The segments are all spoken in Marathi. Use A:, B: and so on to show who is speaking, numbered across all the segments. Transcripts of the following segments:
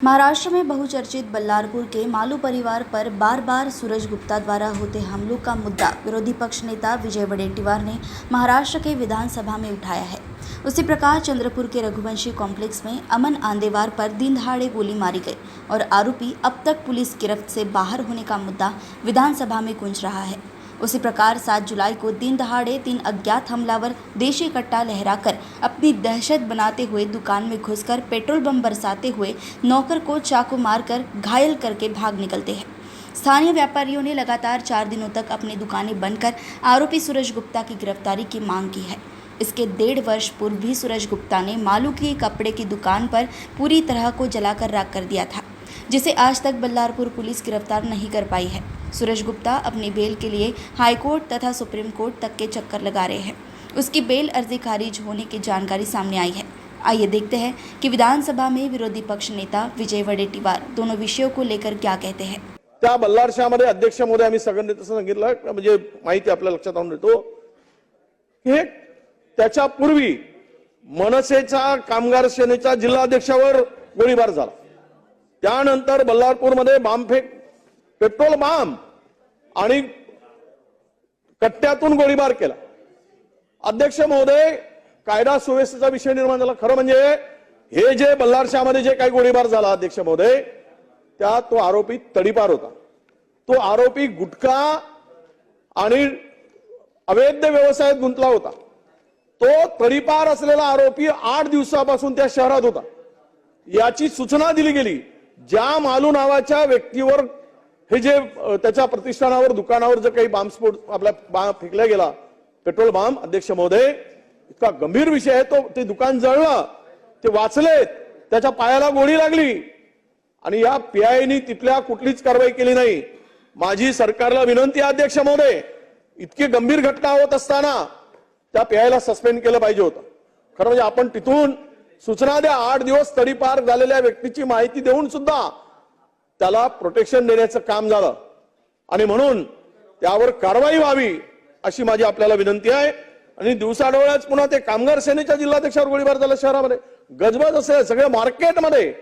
A: महाराष्ट्र में बहुचर्चित बल्लारपुर के मालू परिवार पर बार बार सूरज गुप्ता द्वारा होते हमलों का मुद्दा विरोधी पक्ष नेता विजय वडेट्टीवार ने महाराष्ट्र के विधानसभा में उठाया है। उसी प्रकार चंद्रपुर के रघुवंशी कॉम्प्लेक्स में अमन आंदेवार पर दिन दहाड़े गोली मारी गई और आरोपी अब तक पुलिस गिरफ्त से बाहर होने का मुद्दा विधानसभा में गूंज रहा है। उसी प्रकार 7 जुलाई को दिन दहाड़े 3 अज्ञात हमलावर देशी कट्टा लहराकर अपनी दहशत बनाते हुए दुकान में घुसकर पेट्रोल बम बरसाते हुए नौकर को चाकू मारकर घायल करके भाग निकलते हैं। स्थानीय व्यापारियों ने लगातार 4 दिनों तक अपनी दुकानें बंद कर आरोपी सूरज गुप्ता की गिरफ्तारी की मांग की है। इसके 1.5 वर्ष पूर्व भी सूरज गुप्ता ने मालू की कपड़े की दुकान पर पूरी तरह को जलाकर राख कर दिया था, जिसे आज तक बल्लारपुर पुलिस गिरफ्तार नहीं कर पाई है। सूरज गुप्ता अपनी बेल के लिए हाईकोर्ट तथा सुप्रीम कोर्ट तक के चक्कर लगा रहे हैं। उसकी बेल अर्जी खारिज होने की जानकारी सामने आई है। आइए देखते हैं कि विधानसभा में विरोधी पक्ष नेता विजय वडेट्टीवार दोनों विषयों को लेकर क्या कहते हैं।
B: त्या बल्लारशामध्ये अध्यक्ष महोदय आम्ही सगळ्यांनी तसं सांगितलं, म्हणजे माहिती आपल्या लक्षात आणून देतो की त्याच्या पूर्वी मनसेचा कामगार सेनेच्या जिल्हाध्यक्षावर गोळीबार झाला। त्यानंतर बल्लारपूरमध्ये बॉम्बफेक, पेट्रोल बॉम्ब आणि कट्ट्यातून गोळीबार केला। अध्यक्ष महोदय, कायदा सुव्यवस्थेचा विषय निर्माण झाला। खरं म्हणजे हे जे बल्लारशामध्ये जे काही गोळीबार झाला अध्यक्ष महोदय, त्या तो आरोपी तडीपार होता। तो आरोपी गुटखा आणि अवैध व्यवसायात गुंतला होता। तो तडीपार असलेला आरोपी 8 दिवसापासून त्या शहरात होता। याची सूचना दिली गेली ज्या मालू नावाच्या व्यक्तीवर हे जे त्याच्या प्रतिष्ठानावर, दुकानावर जो काही बॉम्बस्फोट आपला फेकला गेला, पेट्रोल बॉम्ब, अध्यक्ष महोदय, इतका गंभीर विषय आहे। तो ते दुकान जळलं, ते वाचलेत, त्याच्या पायाला गोळी लागली आणि या पीआयनी तिथल्या कुठलीच कारवाई केली नाही। माझी सरकारला विनंती आहे अध्यक्ष महोदय, इतकी गंभीर घटना होत असताना त्या पीआयला सस्पेंड केलं पाहिजे होतं। खरं म्हणजे आपण तिथून सूचना द्या। 8 दिवस तडीपार झालेल्या व्यक्तीची माहिती देऊन सुद्धा त्याला प्रोटेक्शन देण्याचं काम झालं आणि म्हणून त्यावर कारवाई व्हावी अशी माझी आपल्याला विनंती आहे। आणि दिवसाढवळ्याच पुन्हा ते कामगार सेनेच्या जिल्हाध्यक्षावर गोळीबार झाला। शहरामध्ये गजबज असेल, सगळ्या मार्केटमध्ये,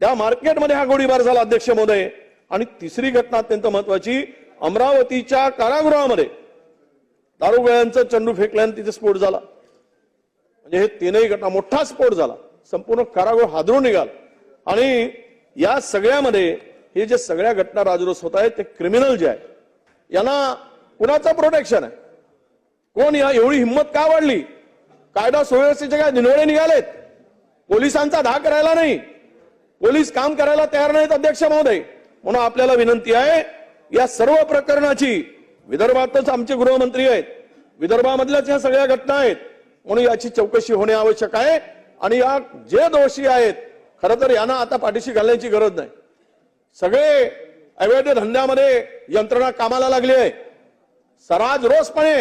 B: त्या मार्केटमध्ये हा गोळीबार झाला अध्यक्ष महोदय। आणि तिसरी घटना अत्यंत महत्वाची, अमरावतीच्या कारागृहामध्ये दारुगोळ्यांचा चंडू फेकल्याने तिथे स्फोट झाला। म्हणजे हे तीनही घटना, मोठा स्फोट झाला, संपूर्ण कारागृह हादरून निघाला। आणि या सगळ्यामध्ये हे जे सगळ्या घटना राजरोस होत आहेत ते क्रिमिनल जे आहे यांना कुणाचं प्रोटेक्शन आहे? कोण या एवढी हिंमत का वाढली? कायदा सुव्यवस्थेचे काय दिनवडे निघालेत? पोलिसांचा धाक करायला नाही, पोलीस काम करायला तयार नाहीत अध्यक्ष महोदय। म्हणून आपल्याला विनंती आहे, या सर्व प्रकरणाची, विदर्भातच आमचे गृहमंत्री आहेत, विदर्भामधल्याच या सगळ्या घटना आहेत, म्हणून याची चौकशी होणे आवश्यक आहे। आणि या जे दोषी आहेत, खरं तर यांना आता पाठीशी घालण्याची गरज नाही। सगळे अवैध धंद्यामध्ये यंत्रणा कामाला लागली आहे, सराज रोजपणे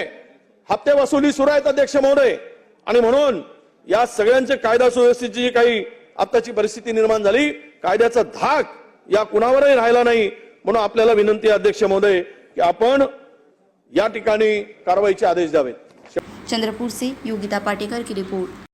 B: हप्ते वसुली सुरू आहेत अध्यक्ष महोदय। आणि म्हणून या सगळ्यांचे कायदा सुव्यवस्थेची जी काही आताची परिस्थिती निर्माण झाली, कायद्याचा धाक या कुणावरही राहिला नाही। म्हणून आपल्याला विनंती आहे अध्यक्ष महोदय की आपण या ठिकाणी कारवाईचे आदेश द्यावेत।
A: चंद्रपुर से योगिता पाटेकर की रिपोर्ट।